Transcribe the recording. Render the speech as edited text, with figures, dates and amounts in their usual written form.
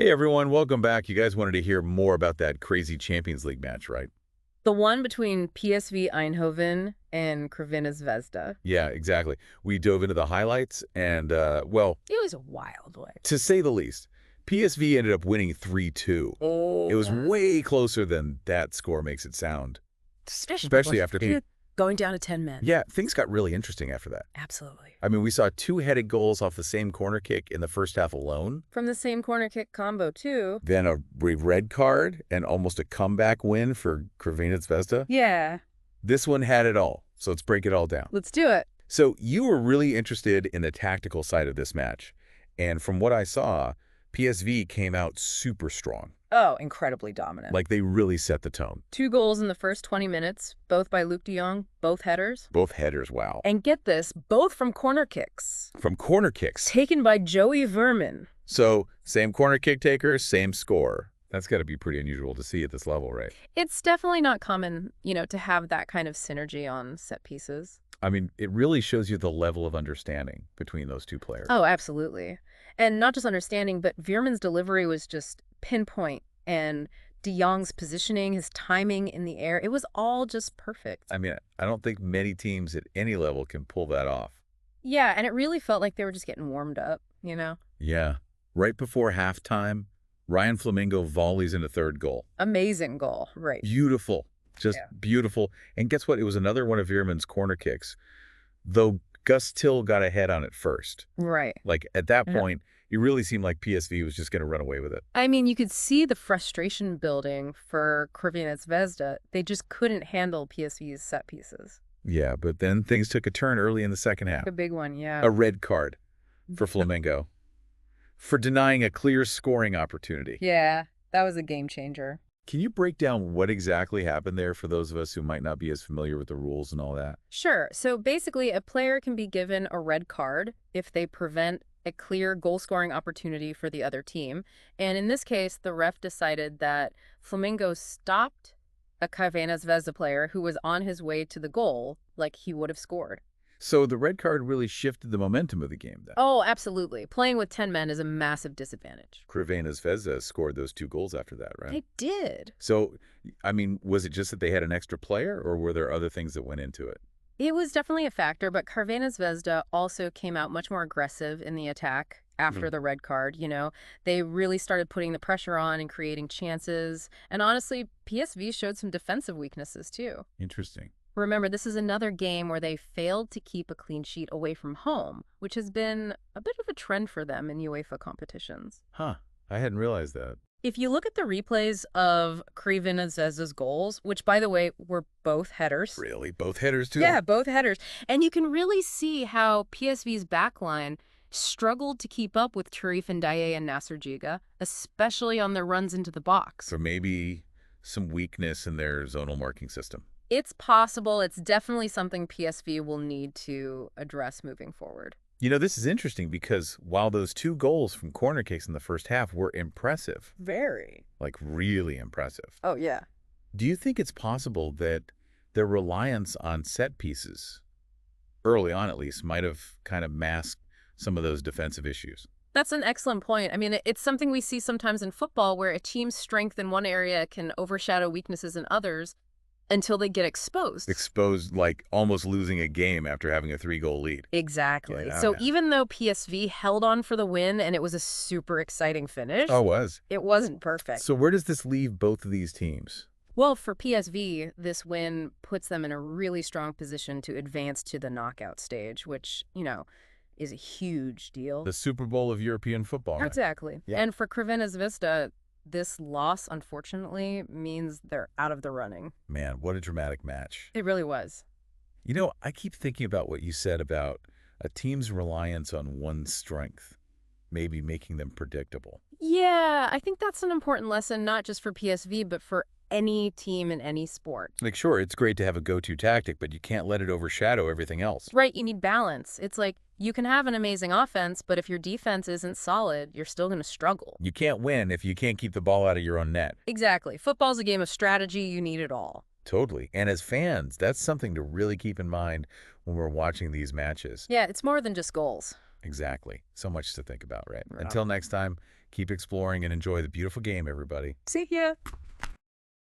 Hey everyone, welcome back. You guys wanted to hear more about that crazy Champions League match, right? The one between PSV Eindhoven and Crvena Zvezda. Yeah, exactly. We dove into the highlights and, well, It was a wild one. to say the least, PSV ended up winning 3-2. It was Oh, way closer than that score makes it sound, especially especially after, going down to 10 men. yeah, things got really interesting after that. Absolutely. I mean, we saw two headed goals off the same corner kick in the first half alone, From the same corner kick combo, too. then a red card and almost a comeback win for Crvena Zvezda. Yeah. This one had it all, so let's break it all down. Let's do it. So you were really interested in the tactical side of this match. And from what I saw, PSV came out super strong. Oh, incredibly dominant. Like they really set the tone. 2 goals in the first 20 minutes, both by Luuk de Jong, both headers. Both headers, wow. And get this, both from corner kicks. From corner kicks. Taken by Joey Vermin. So same corner kick taker, same score. That's got to be pretty unusual to see at this level, right? It's definitely not common, to have that kind of synergy on set pieces. I mean, it really shows you the level of understanding between those two players. Oh, absolutely. And not just understanding, but Veerman's delivery was just pinpoint. And de Jong's positioning, his timing in the air, it was all just perfect. I mean, I don't think many teams at any level can pull that off. Yeah, and it really felt like they were just getting warmed up. Yeah. Right before halftime, Ryan Flamingo volleys in a third goal. Amazing goal, right. Beautiful. Just Yeah. beautiful. And guess what? It was another one of Veerman's corner kicks, though Gus Till got ahead on it first. Right. Like, at that Yeah. point, it really seemed like PSV was just going to run away with it. I mean, you could see the frustration building for Crvena Zvezda. They just couldn't handle PSV's set pieces. Yeah, but then things took a turn early in the second half. A big one, yeah. A red card for Flamingo for denying a clear scoring opportunity. Yeah, that was a game changer. Can you break down what exactly happened there for those of us who might not be as familiar with the rules and all that? Sure. So basically, a player can be given a red card if they prevent a clear goal-scoring opportunity for the other team. And in this case, the ref decided that Flamingo stopped a Crvena Zvezda player who was on his way to the goal, like he would have scored. So the red card really shifted the momentum of the game then. Oh, absolutely. Playing with 10 men is a massive disadvantage. Crvena Zvezda scored those two goals after that, right? They did. So, I mean, was it just that they had an extra player, or were there other things that went into it? It was definitely a factor, but Crvena Zvezda also came out much more aggressive in the attack after the red card. They really started putting the pressure on and creating chances. And honestly, PSV showed some defensive weaknesses too. Interesting. Remember, this is another game where they failed to keep a clean sheet away from home, which has been a bit of a trend for them in UEFA competitions. Huh. I hadn't realized that. If you look at the replays of Crvena Zvezda's goals, which, by the way, were both headers. Really? Both headers, too? Yeah, both headers. And you can really see how PSV's backline struggled to keep up with Tarif Ndiaye and Nasser Giga, especially on their runs into the box. So maybe some weakness in their zonal marking system. It's possible. It's definitely something PSV will need to address moving forward. You know, this is interesting because while those two goals from corner kicks in the first half were impressive, Very. like really impressive, Oh, yeah. do you think it's possible that their reliance on set pieces, early on at least, might have kind of masked some of those defensive issues? That's an excellent point. I mean, it's something we see sometimes in football where a team's strength in one area can overshadow weaknesses in others until they get exposed. Exposed, like almost losing a game after having a 3-goal lead. Exactly. Yeah, So yeah. even though PSV held on for the win and it was a super exciting finish, Oh, it was. it wasn't perfect. So where does this leave both of these teams? Well, for PSV, this win puts them in a really strong position to advance to the knockout stage, which, is a huge deal. The Super Bowl of European football. Right? Exactly. Yeah. And for Crvena Zvezda, this loss, unfortunately, means they're out of the running. Man, what a dramatic match. It really was. You know, I keep thinking about what you said about a team's reliance on one strength, maybe making them predictable. Yeah, I think that's an important lesson, not just for PSV, but for any team in any sport. Like, sure, it's great to have a go-to tactic, but you can't let it overshadow everything else. Right, you need balance. It's like you can have an amazing offense, but if your defense isn't solid, you're still going to struggle. You can't win if you can't keep the ball out of your own net. Exactly. Football's a game of strategy. You need it all. Totally. And as fans, that's something to really keep in mind when we're watching these matches. Yeah, it's more than just goals. Exactly. So much to think about, right? Wow. Until next time, Keep exploring and enjoy the beautiful game, everybody. See ya!